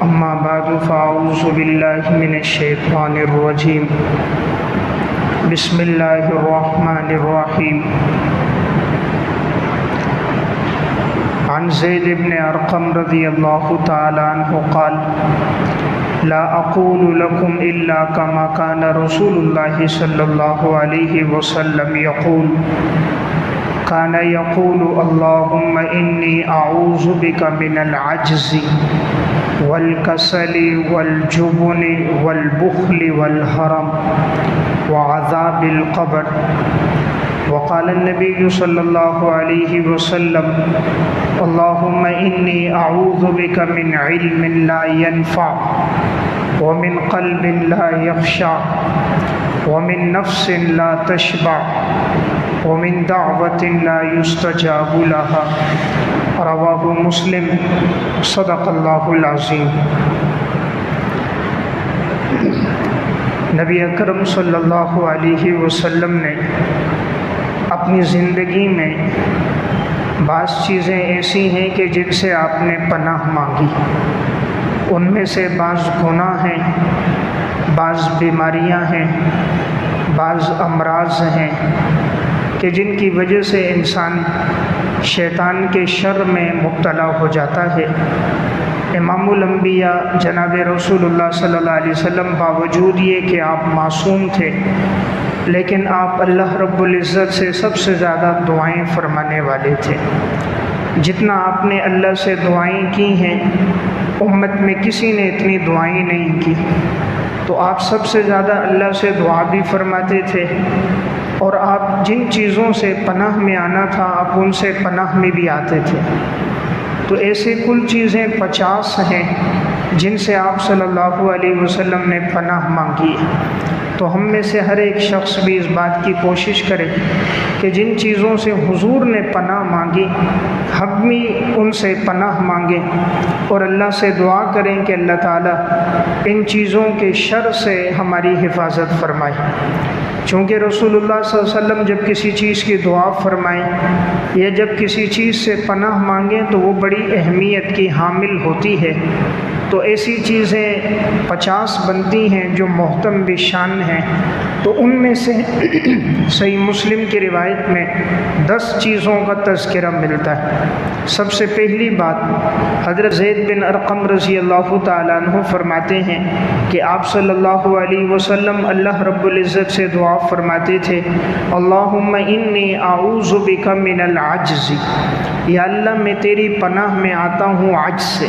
أما بعد فأعوذ بالله من الشيطان الرجيم بسم الله الرحمن الرحيم عن زید بن ارقم رضی اللہ تعالی عنہ قال لا اقول لكم الا كما كان رسول الله صلی اللہ علیہ وسلم يقول كان يقول اللهم إني أعوذ بك من العجز والكسل والجبن والبخل والهرم وعذاب القبر. وقال النبي صلى الله عليه وسلم اللهم إني أعوذ بك من علم لا ينفع ومن قلب لا يخشع ومن نفس لا تشبع ومن دعوة لا يستجاب لها. رواه مسلم. صدق اللہ العظیم. نبی اکرم صلی اللہ علیہ وسلم نے اپنی زندگی میں بعض چیزیں ایسی ہیں کہ جن سے آپ نے پناہ مانگی. ان میں سے بعض گناہ ہیں، بعض بیماریاں ہیں، بعض امراض ہیں کہ جن کی وجہ سے انسان شیطان کے شر میں مبتلا ہو جاتا ہے. امام الانبیاء جناب رسول اللہ صلی اللہ علیہ وسلم باوجود یہ کہ آپ معصوم تھے، لیکن آپ اللہ رب العزت سے سب سے زیادہ دعائیں فرمانے والے تھے. جتنا آپ نے اللہ سے دعائیں کی ہیں، امت میں کسی نے اتنی دعائیں نہیں کی. تو آپ سب سے زیادہ اللہ سے دعا بھی فرماتے تھے، اور آپ جن چیزوں سے پناہ میں آنا تھا آپ ان سے پناہ میں بھی آتے تھے. تو ایسے کل چیزیں 50 ہیں جن سے آپ صلی اللہ علیہ وسلم نے پناہ مانگی. تو ہم میں سے ہر ایک شخص بھی اس بات کی کوشش کرے کہ جن چیزوں سے حضور نے پناہ مانگی ہم بھی ان سے پناہ مانگیں، اور اللہ سے دعا کریں کہ اللہ تعالیٰ ان چیزوں کے شر سے ہماری حفاظت فرمائے. چونکہ رسول اللہ صلی اللہ علیہ وسلم جب کسی چیز کی دعا فرمائیں یا جب کسی چیز سے پناہ مانگیں تو وہ بڑی اہمیت کی حامل ہوتی ہے. تو ایسی چیزیں 50 بنتی ہیں جو محتم بشان ہیں. تو ان میں سے صحیح مسلم کی روایت میں 10 چیزوں کا تذکرہ ملتا ہے. سب سے پہلی بات، حضرت زید بن ارقم رضی اللہ تعالیٰ عنہ فرماتے ہیں کہ آپ صلی اللہ علیہ وسلم اللہ رب العزت سے دعا فرماتے تھے اللہم انی اعوذ بک من العجز، یا اللہ میں تیری پناہ میں آتا ہوں عجز سے.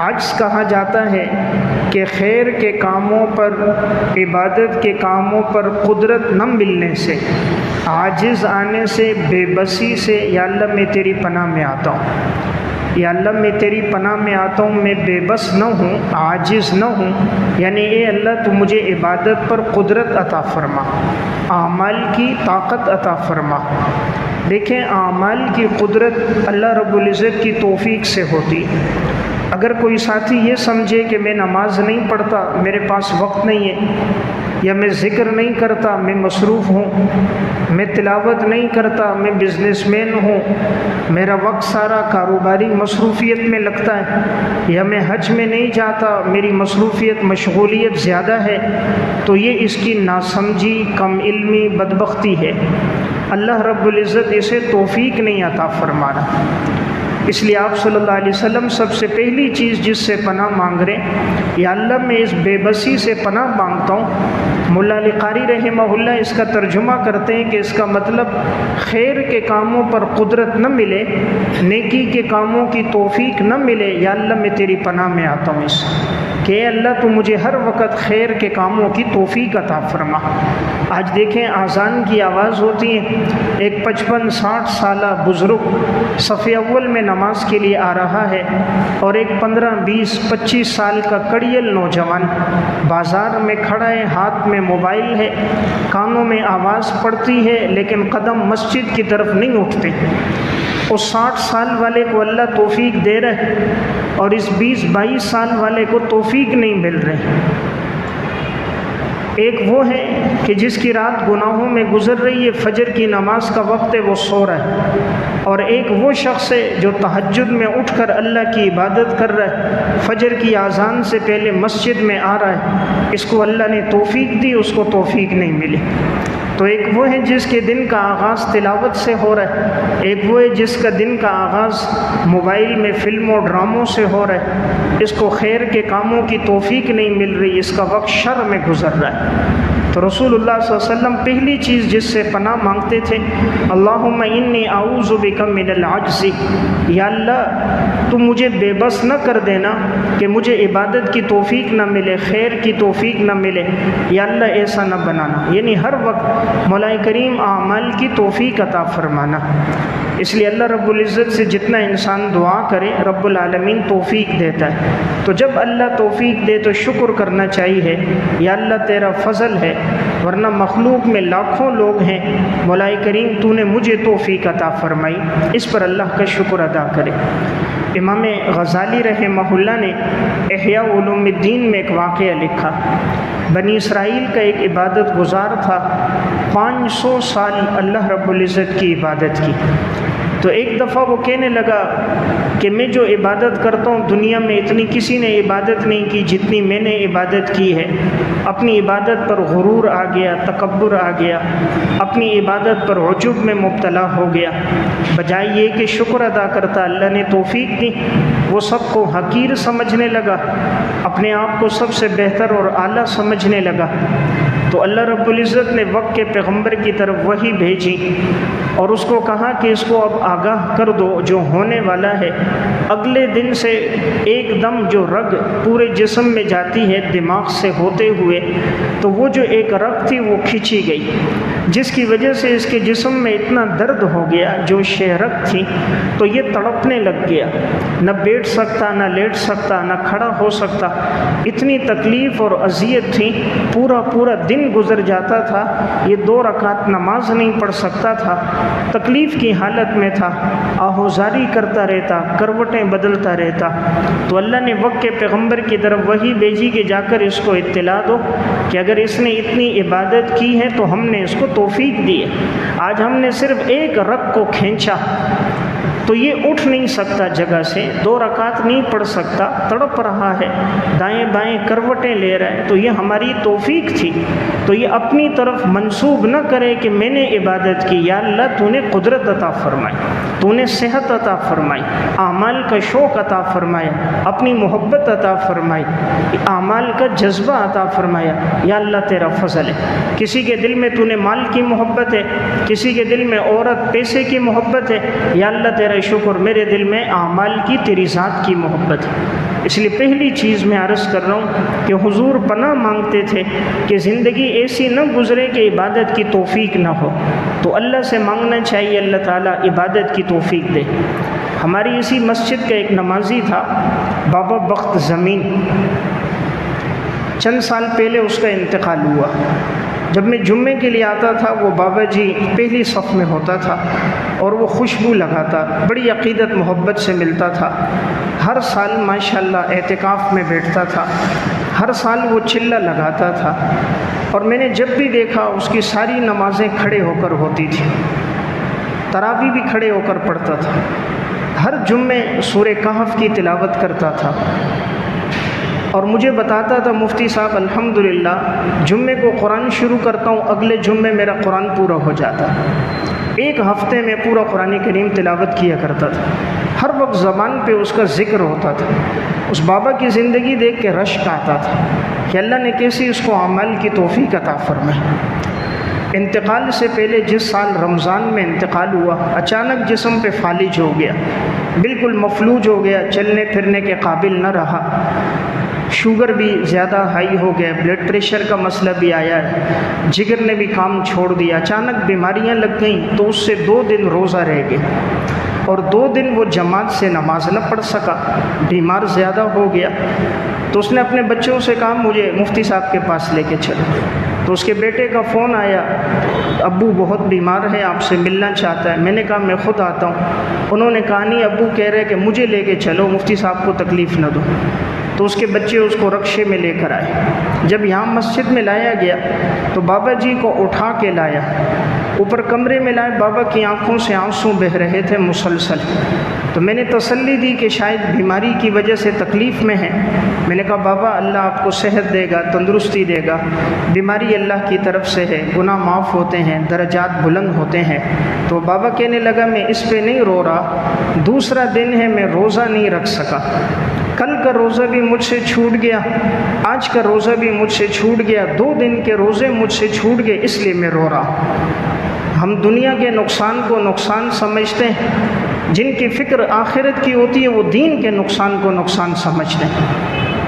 عجز کہا جاتا ہے کہ خیر کے کاموں پر، عبادت کے کاموں پر قدرت نہ ملنے سے، عاجز آنے سے، بے بسی سے. یا اللہ میں تیری پناہ میں آتا ہوں، یا اللہ میں تیری پناہ میں آتا ہوں، میں بے بس نہ ہوں، عاجز نہ ہوں. یعنی اے اللہ تو مجھے عبادت پر قدرت عطا فرما، اعمال کی طاقت عطا فرما. دیکھیں اعمال کی قدرت اللہ رب العزت کی توفیق سے ہوتی. اگر کوئی ساتھی یہ سمجھے کہ میں نماز نہیں پڑھتا، میرے پاس وقت نہیں ہے، یا میں ذکر نہیں کرتا، میں مصروف ہوں، میں تلاوت نہیں کرتا، میں بزنس مین ہوں، میرا وقت سارا کاروباری مصروفیت میں لگتا ہے، یا میں حج میں نہیں جاتا، میری مصروفیت مشغولیت زیادہ ہے، تو یہ اس کی ناسمجھی، کم علمی، بدبختی ہے. اللہ رب العزت اسے توفیق نہیں عطا فرما رہا. اس لیے آپ صلی اللہ علیہ وسلم سب سے پہلی چیز جس سے پناہ مانگ رہے ہیں، یا اللہ میں اس بے بسی سے پناہ مانگتا ہوں. مولا علی قاری رحمہ اللہ اس کا ترجمہ کرتے ہیں کہ اس کا مطلب خیر کے کاموں پر قدرت نہ ملے، نیکی کے کاموں کی توفیق نہ ملے، یا اللہ میں تیری پناہ میں آتا ہوں اس کہ اے اللہ تو مجھے ہر وقت خیر کے کاموں کی توفیق عطا فرما. آج دیکھیں اذان کی آواز ہوتی ہے، ایک 55-60 سالہ بزرگ صف اول میں نماز کے لیے آ رہا ہے، اور ایک 15-20-25 سال کا کڑیل نوجوان بازار میں کھڑا ہے، ہاتھ میں موبائل ہے، کانوں میں آواز پڑتی ہے، لیکن قدم مسجد کی طرف نہیں اٹھتے. اس 60 سال والے کو اللہ توفیق دے رہے، اور اس 20-22 سال والے کو توفیق نہیں مل رہی. ایک وہ ہے کہ جس کی رات گناہوں میں گزر رہی ہے، فجر کی نماز کا وقت ہے، وہ سو رہا ہے، اور ایک وہ شخص ہے جو تہجد میں اٹھ کر اللہ کی عبادت کر رہا ہے، فجر کی اذان سے پہلے مسجد میں آ رہا ہے، اس کو اللہ نے توفیق دی، اس کو توفیق نہیں ملی۔ تو ایک وہ ہے جس کے دن کا آغاز تلاوت سے ہو رہا ہے، ایک وہ ہے جس کا دن کا آغاز موبائل میں فلموں ڈراموں سے ہو رہا ہے، اس کو خیر کے کاموں کی توفیق نہیں مل رہی، اس کا وقت شر میں گزر رہا ہے۔ تو رسول اللہ صلی اللہ علیہ وسلم پہلی چیز جس سے پناہ مانگتے تھے، اللہم انی اعوذ بک من العجز، یا اللہ تو مجھے بے بس نہ کر دینا کہ مجھے عبادت کی توفیق نہ ملے، خیر کی توفیق نہ ملے، یا اللہ ایسا نہ بنانا، یعنی ہر وقت مولا کریم اعمال کی توفیق عطا فرمانا۔ اس لیے اللہ رب العزت سے جتنا انسان دعا کرے رب العالمین توفیق دیتا ہے۔ تو جب اللہ توفیق دے تو شکر کرنا چاہیے، یا اللہ تیرا فضل ہے، ورنہ مخلوق میں لاکھوں لوگ ہیں، مولا کریم تو نے مجھے توفیق عطا فرمائی، اس پر اللہ کا شکر ادا کرے۔ امام غزالی رحمہ اللہ نے احیاء علوم الدین میں ایک واقعہ لکھا، بنی اسرائیل کا ایک عبادت گزار تھا، 500 سال اللہ رب العزت کی عبادت کی۔ تو ایک دفعہ وہ کہنے لگا کہ میں جو عبادت کرتا ہوں دنیا میں اتنی کسی نے عبادت نہیں کی جتنی میں نے عبادت کی ہے۔ اپنی عبادت پر غرور آ گیا، تکبر آ گیا، اپنی عبادت پر عجب میں مبتلا ہو گیا، بجائے یہ کہ شکر ادا کرتا اللہ نے توفیق دی، وہ سب کو حقیر سمجھنے لگا، اپنے آپ کو سب سے بہتر اور اعلیٰ سمجھنے لگا۔ تو اللہ رب العزت نے وقت کے پیغمبر کی طرف وحی بھیجی اور اس کو کہا کہ اس کو اب آگاہ کر دو جو ہونے والا ہے، اگلے دن سے ایک دم جو رگ پورے جسم میں جاتی ہے دماغ سے ہوتے ہوئے، تو وہ جو ایک رگ تھی وہ کھینچی گئی، جس کی وجہ سے اس کے جسم میں اتنا درد ہو گیا، جو شہرگ تھی تو یہ تڑپنے لگ گیا، نہ بیٹھ سکتا، نہ لیٹ سکتا، نہ کھڑا ہو سکتا، اتنی تکلیف اور اذیت تھی، پورا دن گزر جاتا تھا، یہ 2 رکعت نماز نہیں پڑھ سکتا تھا، تکلیف کی حالت میں تھا، آہوزاری کرتا رہتا، کروٹیں بدلتا رہتا۔ تو اللہ نے وقت کے پیغمبر کی طرف وحی بھیجی کہ جا کر اس کو اطلاع دو کہ اگر اس نے اتنی عبادت کی ہے تو ہم نے اس کو توفیق دی ہے، آج ہم نے صرف ایک رگ کو کھینچا تو یہ اٹھ نہیں سکتا جگہ سے، 2 رکعت نہیں پڑھ سکتا، تڑپ رہا ہے، دائیں بائیں کروٹیں لے رہا ہے، تو یہ ہماری توفیق تھی۔ تو یہ اپنی طرف منسوب نہ کرے کہ میں نے عبادت کی، یا اللہ تو نے قدرت عطا فرمائی، تو نے صحت عطا فرمائی، اعمال کا شوق عطا فرمایا، اپنی محبت عطا فرمائی، اعمال کا جذبہ عطا فرمایا، یا اللہ تیرا فضل ہے۔ کسی کے دل میں تو نے مال کی محبت ہے، کسی کے دل میں عورت پیسے کی محبت ہے، یا اللہ تیرا شکر میرے دل میں اعمال کی تیری ذات کی محبت ہے۔ اس لیے پہلی چیز میں عرض کر رہا ہوں کہ حضور پناہ مانگتے تھے کہ زندگی ایسی نہ گزرے کہ عبادت کی توفیق نہ ہو، تو اللہ سے مانگنا چاہیے اللہ تعالیٰ عبادت کی توفیق دے۔ ہماری اسی مسجد کا ایک نمازی تھا بابا بخت زمین، چند سال پہلے اس کا انتقال ہوا۔ جب میں جمعے کے لیے آتا تھا وہ بابا جی پہلی صف میں ہوتا تھا اور وہ خوشبو لگاتا، بڑی عقیدت محبت سے ملتا تھا، ہر سال ماشاءاللہ اعتکاف میں بیٹھتا تھا، ہر سال وہ چلہ لگاتا تھا، اور میں نے جب بھی دیکھا اس کی ساری نمازیں کھڑے ہو کر ہوتی تھی، تراویح بھی کھڑے ہو کر پڑھتا تھا، ہر جمعے سورہ کہف کی تلاوت کرتا تھا، اور مجھے بتاتا تھا مفتی صاحب الحمدللہ جمعے کو قرآن شروع کرتا ہوں، اگلے جمعے میرا قرآن پورا ہو جاتا، ایک ہفتے میں پورا قرآن کریم تلاوت کیا کرتا تھا، ہر وقت زبان پہ اس کا ذکر ہوتا تھا۔ اس بابا کی زندگی دیکھ کے رشک آتا تھا کہ اللہ نے کیسی اس کو اعمال کی توفیق عطا فرمائی۔ انتقال سے پہلے جس سال رمضان میں انتقال ہوا، اچانک جسم پہ فالج ہو گیا، بالکل مفلوج ہو گیا، چلنے پھرنے کے قابل نہ رہا، شوگر بھی زیادہ ہائی ہو گیا، بلڈ پریشر کا مسئلہ بھی آیا ہے، جگر نے بھی کام چھوڑ دیا، اچانک بیماریاں لگ گئیں تو اس سے 2 دن روزہ رہ گئے، اور 2 دن وہ جماعت سے نماز نہ پڑھ سکا، بیمار زیادہ ہو گیا۔ تو اس نے اپنے بچوں سے کہا مجھے مفتی صاحب کے پاس لے کے چلو، تو اس کے بیٹے کا فون آیا، ابو بہت بیمار ہے، آپ سے ملنا چاہتا ہے۔ میں نے کہا میں خود آتا ہوں۔ انہوں نے کہا نہیں، ابو کہہ رہے کہ مجھے لے کے چلو، مفتی صاحب کو تکلیف نہ دو۔ تو اس کے بچے اس کو رکشے میں لے کر آئے۔ جب یہاں مسجد میں لایا گیا تو بابا جی کو اٹھا کے لایا، اوپر کمرے میں لائے، بابا کی آنکھوں سے آنسو بہہ رہے تھے مسلسل۔ تو میں نے تسلی دی کہ شاید بیماری کی وجہ سے تکلیف میں ہے۔ میں نے کہا بابا اللہ آپ کو صحت دے گا، تندرستی دے گا، بیماری اللہ کی طرف سے ہے، گناہ معاف ہوتے ہیں، درجات بلند ہوتے ہیں۔ تو بابا کہنے لگا میں اس پہ نہیں رو رہا، دوسرا دن ہے میں روزہ نہیں رکھ سکا، کل کا روزہ بھی مجھ سے چھوٹ گیا، آج کا روزہ بھی مجھ سے چھوٹ گیا، 2 دن کے روزے مجھ سے چھوٹ گئے، اس لیے میں رو رہا ہوں۔ ہم دنیا کے نقصان کو نقصان سمجھتے ہیں، جن کی فکر آخرت کی ہوتی ہے وہ دین کے نقصان کو نقصان سمجھتے ہیں۔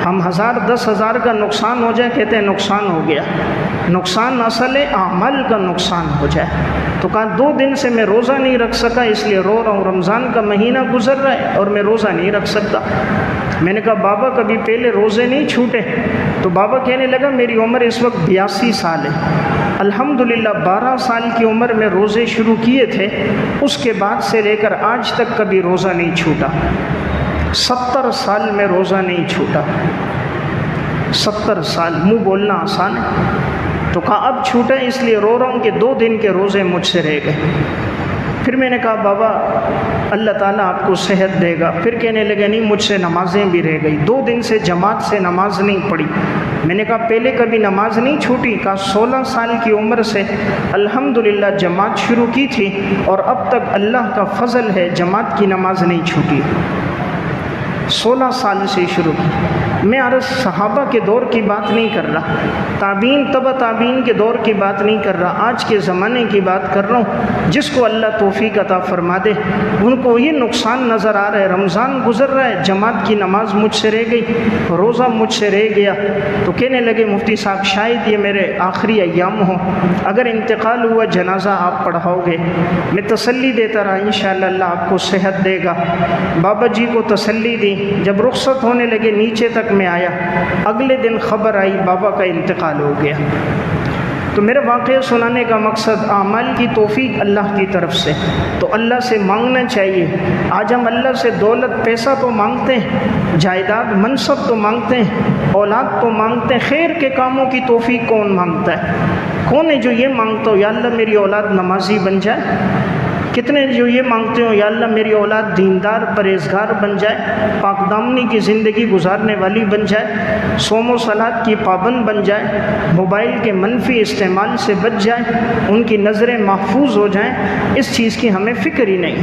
ہم 1000 10,000 کا نقصان ہو جائے کہتے ہیں نقصان ہو گیا، نقصان اصل ہے اعمال کا نقصان ہو جائے۔ تو کہا 2 دن سے میں روزہ نہیں رکھ سکا اس لیے رو رہا ہوں، رمضان کا مہینہ گزر رہا ہے اور میں روزہ نہیں رکھ سکتا۔ میں نے کہا بابا کبھی پہلے روزے نہیں چھوٹے؟ تو بابا کہنے لگا میری عمر اس وقت 82 سال ہے، الحمدللہ 12 سال کی عمر میں روزے شروع کیے تھے، اس کے بعد سے لے کر آج تک کبھی روزہ نہیں چھوٹا، 70 سال میں روزہ نہیں چھوٹا، 70 سال، منہ بولنا آسان ہے۔ تو کہا اب چھوٹا ہے اس لیے رو رہا ہوں کہ 2 دن کے روزے مجھ سے رہ گئے۔ پھر میں نے کہا بابا اللہ تعالیٰ آپ کو صحت دے گا۔ پھر کہنے لگے نہیں مجھ سے نمازیں بھی رہ گئی، 2 دن سے جماعت سے نماز نہیں پڑھی۔ میں نے کہا پہلے کبھی نماز نہیں چھوٹی؟ کہا 16 سال کی عمر سے الحمدللہ جماعت شروع کی تھی اور اب تک اللہ کا فضل ہے جماعت کی نماز نہیں چھوٹی، 16 سال سے شروع کی۔ میں عرض صحابہ کے دور کی بات نہیں کر رہا، تابعین تبع تابعین کے دور کی بات نہیں کر رہا، آج کے زمانے کی بات کر رہا ہوں۔ جس کو اللہ توفیق عطا فرما دے ان کو یہ نقصان نظر آ رہا ہے، رمضان گزر رہا ہے، جماعت کی نماز مجھ سے رہ گئی، روزہ مجھ سے رہ گیا۔ تو کہنے لگے مفتی صاحب شاید یہ میرے آخری ایام ہوں، اگر انتقال ہوا جنازہ آپ پڑھاؤ گے؟ میں تسلی دیتا رہا انشاءاللہ اللہ آپ کو صحت دے گا۔ بابا جی کو تسلی دی۔ جب رخصت ہونے لگے نیچے تک میں آیا، اگلے دن خبر آئی بابا کا انتقال ہو گیا۔ تو میرا واقعہ سنانے کا مقصد اعمال کی توفیق اللہ کی طرف سے، تو اللہ سے مانگنا چاہیے۔ آج ہم اللہ سے دولت پیسہ تو مانگتے ہیں، جائیداد منصب تو مانگتے ہیں، اولاد تو مانگتے ہیں، خیر کے کاموں کی توفیق کون مانگتا ہے؟ کون ہے جو یہ مانگتا ہو یا اللہ میری اولاد نمازی بن جائے؟ کتنے جو یہ مانگتے ہو یا اللہ میری اولاد دیندار پرہیزگار بن جائے، پاک دامنی کی زندگی گزارنے والی بن جائے، صوم و صلات کی پابند بن جائے، موبائل کے منفی استعمال سے بچ جائے، ان کی نظریں محفوظ ہو جائیں۔ اس چیز کی ہمیں فکر ہی نہیں،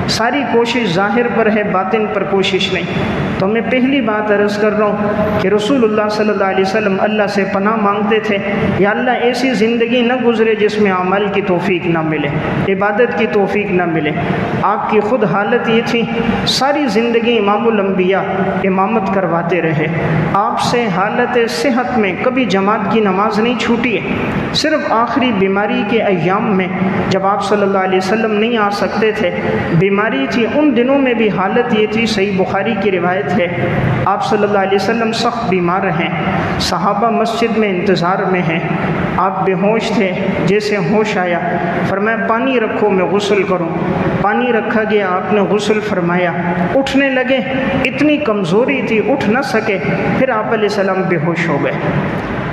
ساری کوشش ظاہر پر ہے، باطن پر کوشش نہیں۔ تو میں پہلی بات عرض کر رہا ہوں کہ رسول اللہ صلی اللہ علیہ وسلم اللہ سے پناہ مانگتے تھے یا اللہ ایسی زندگی نہ گزرے جس میں عمل کی توفیق نہ ملے، عبادت کی توفیق نہ ملے۔ آپ کی خود حالت یہ تھی، ساری زندگی امام الانبیاء امامت کرواتے رہے، آپ سے حالت صحت میں کبھی جماعت کی نماز نہیں چھوٹی ہے، صرف آخری بیماری کے ایام میں جب آپ صلی اللہ علیہ وسلم نہیں آ سکتے تھے، بیماری تھی، ان دنوں میں بھی حالت یہ تھی، صحیح بخاری کی روایت ہے، آپ صلی اللہ علیہ وسلم سخت بیمار ہیں، صحابہ مسجد میں انتظار میں ہیں، آپ بے ہوش تھے، جیسے ہوش آیا فرمایا پانی رکھو میں غسل کروں، پانی رکھا گیا، آپ نے غسل فرمایا، اٹھنے لگے، اتنی کمزوری تھی اٹھ نہ سکے، پھر آپ علیہ السلام بے ہوش ہو گئے۔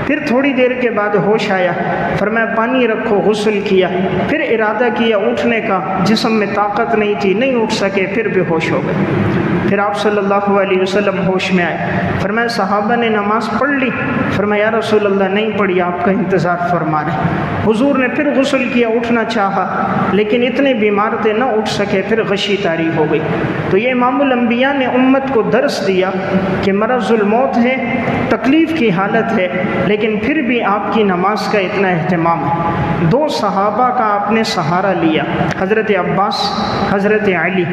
پھر تھوڑی دیر کے بعد ہوش آیا، فرمایا پانی رکھو، غسل کیا، پھر ارادہ کیا اٹھنے کا، جسم میں طاقت نہیں تھی، نہیں اٹھ سکے، پھر بے ہوش ہو گئے۔ پھر آپ صلی اللہ علیہ وسلم ہوش میں آئے، فرمایا صحابہ نے نماز پڑھ لی؟ فرمایا یا رسول اللہ نہیں پڑھی، آپ کا انتظار فرما رہے۔ حضور نے پھر غسل کیا، اٹھنا چاہا لیکن اتنے بیمار تھے نہ اٹھ سکے، پھر غشی طاری ہو گئی۔ تو یہ امام الانبیاء نے امت کو درس دیا کہ مرض الموت ہے، تکلیف کی حالت ہے، لیکن پھر بھی آپ کی نماز کا اتنا اہتمام ہے۔ 2 صحابہ کا آپ نے سہارا لیا، حضرت عباس، حضرت علی،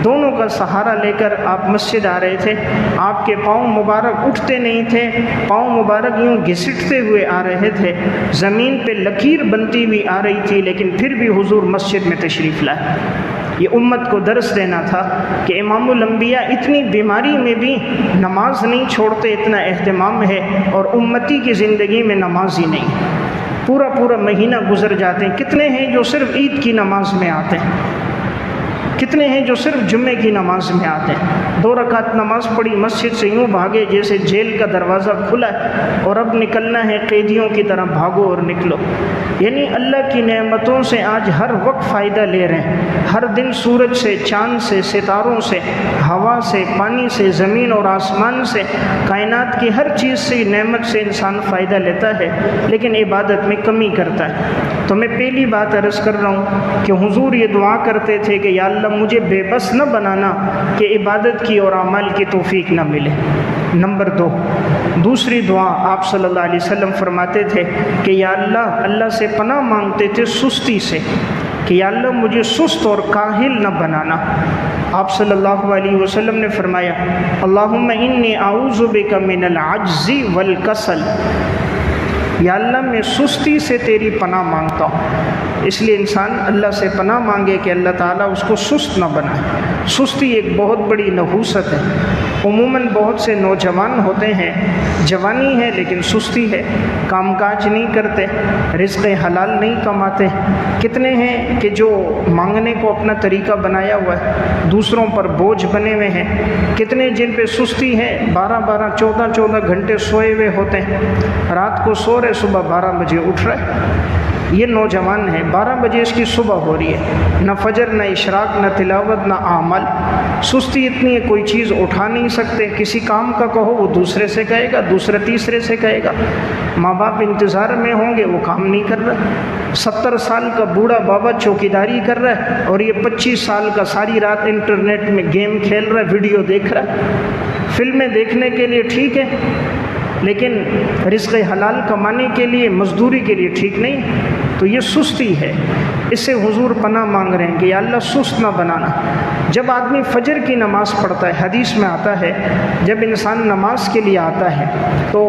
دونوں کا سہارا لے کر آپ مسجد آ رہے تھے، آپ کے پاؤں مبارک اٹھتے نہیں تھے، پاؤں مبارک یوں گھسٹتے ہوئے آ رہے تھے، زمین پہ لکیر بنتی ہوئی آ رہی تھی، لیکن پھر بھی حضور مسجد میں تشریف لائے۔ یہ امت کو درس دینا تھا کہ امام الانبیاء اتنی بیماری میں بھی نماز نہیں چھوڑتے، اتنا اہتمام ہے، اور امتی کی زندگی میں نماز ہی نہیں، پورا مہینہ گزر جاتے ہیں۔ کتنے ہیں جو صرف عید کی نماز میں آتے ہیں؟ کتنے ہیں جو صرف جمعے کی نماز میں آتے ہیں، 2 رکعت نماز پڑھی، مسجد سے یوں بھاگے جیسے جیل کا دروازہ کھلا ہے اور اب نکلنا ہے، قیدیوں کی طرح بھاگو اور نکلو۔ یعنی اللہ کی نعمتوں سے آج ہر وقت فائدہ لے رہے ہیں، ہر دن سورج سے، چاند سے، ستاروں سے، ہوا سے، پانی سے، زمین اور آسمان سے، کائنات کی ہر چیز سے، نعمت سے انسان فائدہ لیتا ہے، لیکن عبادت میں کمی کرتا ہے۔ تو میں پہلی بات عرض کر رہا ہوں کہ حضور یہ دعا کرتے تھے کہ یا اللہ مجھے بے بس نہ بنانا کہ عبادت کی اور اعمال کی توفیق نہ ملے۔ نمبر 2، دوسری دعا آپ صلی اللہ علیہ وسلم فرماتے تھے کہ یا اللہ سے پناہ مانگتے تھے سستی سے، کہ یا اللہ مجھے سست اور کاہل نہ بنانا۔ آپ صلی اللہ علیہ وسلم نے فرمایا اللہم انی اعوذ بک من العجز والکسل، یا اللہ میں سستی سے تیری پناہ مانگتا ہوں۔ اس لیے انسان اللہ سے پناہ مانگے کہ اللہ تعالیٰ اس کو سست نہ بنائے۔ سستی ایک بہت بڑی نحوست ہے۔ عموماً بہت سے نوجوان ہوتے ہیں، جوانی ہے لیکن سستی ہے، کام کاج نہیں کرتے، رزق حلال نہیں کماتے۔ کتنے ہیں کہ جو مانگنے کو اپنا طریقہ بنایا ہوا ہے، دوسروں پر بوجھ بنے ہوئے ہیں۔ کتنے جن پہ سستی ہے، 12 14 گھنٹے سوئے ہوئے ہوتے ہیں، رات کو سو رہے، صبح 12 بجے اٹھ رہے۔ یہ نوجوان ہے، 12 بجے اس کی صبح ہو رہی ہے، نہ فجر، نہ اشراق، نہ تلاوت، نہ عمل۔ سستی اتنی ہے کوئی چیز اٹھا نہیں سکتے۔ کسی کام کا کہو وہ دوسرے سے کہے گا، دوسرا تیسرے سے کہے گا۔ ماں باپ انتظار میں ہوں گے، وہ کام نہیں کر رہا۔ 70 سال کا بوڑھا بابا چوکیداری کر رہا ہے اور یہ 25 سال کا ساری رات انٹرنیٹ میں گیم کھیل رہا ہے، ویڈیو دیکھ رہا ہے۔ فلمیں دیکھنے کے لیے ٹھیک ہے، لیکن رزق حلال کمانے کے لیے، مزدوری کے لیے ٹھیک نہیں۔ تو یہ سستی ہے، اس سے حضور پناہ مانگ رہے ہیں کہ یا اللہ سست نہ بنانا۔ جب آدمی فجر کی نماز پڑھتا ہے، حدیث میں آتا ہے جب انسان نماز کے لیے آتا ہے تو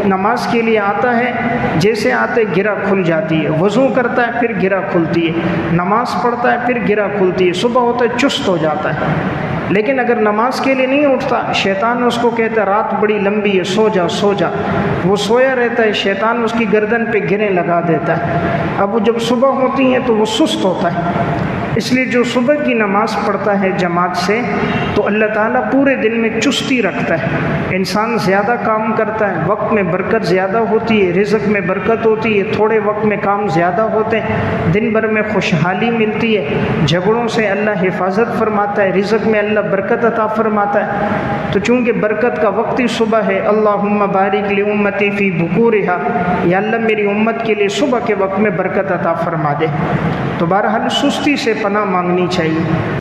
نماز کے لیے آتا ہے، جیسے آتے گرہ کھل جاتی ہے، وضو کرتا ہے پھر گرہ کھلتی ہے، نماز پڑھتا ہے پھر گرہ کھلتی ہے، صبح ہوتا ہے چست ہو جاتا ہے۔ لیکن اگر نماز کے لیے نہیں اٹھتا، شیطان اس کو کہتا ہے رات بڑی لمبی ہے، سو جا سو جا، وہ سویا رہتا ہے، شیطان اس کی گردن پہ گریں لگا دیتا ہے۔ اب وہ جب صبح ہوتی ہیں تو وہ سست ہوتا ہے۔ اس لیے جو صبح کی نماز پڑھتا ہے جماعت سے تو اللہ تعالیٰ پورے دن میں چستی رکھتا ہے، انسان زیادہ کام کرتا ہے، وقت میں برکت زیادہ ہوتی ہے، رزق میں برکت ہوتی ہے، تھوڑے وقت میں کام زیادہ ہوتے ہیں، دن بھر میں خوشحالی ملتی ہے، جھگڑوں سے اللہ حفاظت فرماتا ہے، رزق میں اللہ برکت عطا فرماتا ہے۔ تو چونکہ برکت کا وقت ہی صبح ہے، اللہم بارک لامتی فی بکورہا، یا اللہ میری امت کے لیے صبح کے وقت میں برکت عطا فرما دے۔ تو بہرحال سستی سے پناہ مانگنی چاہیے۔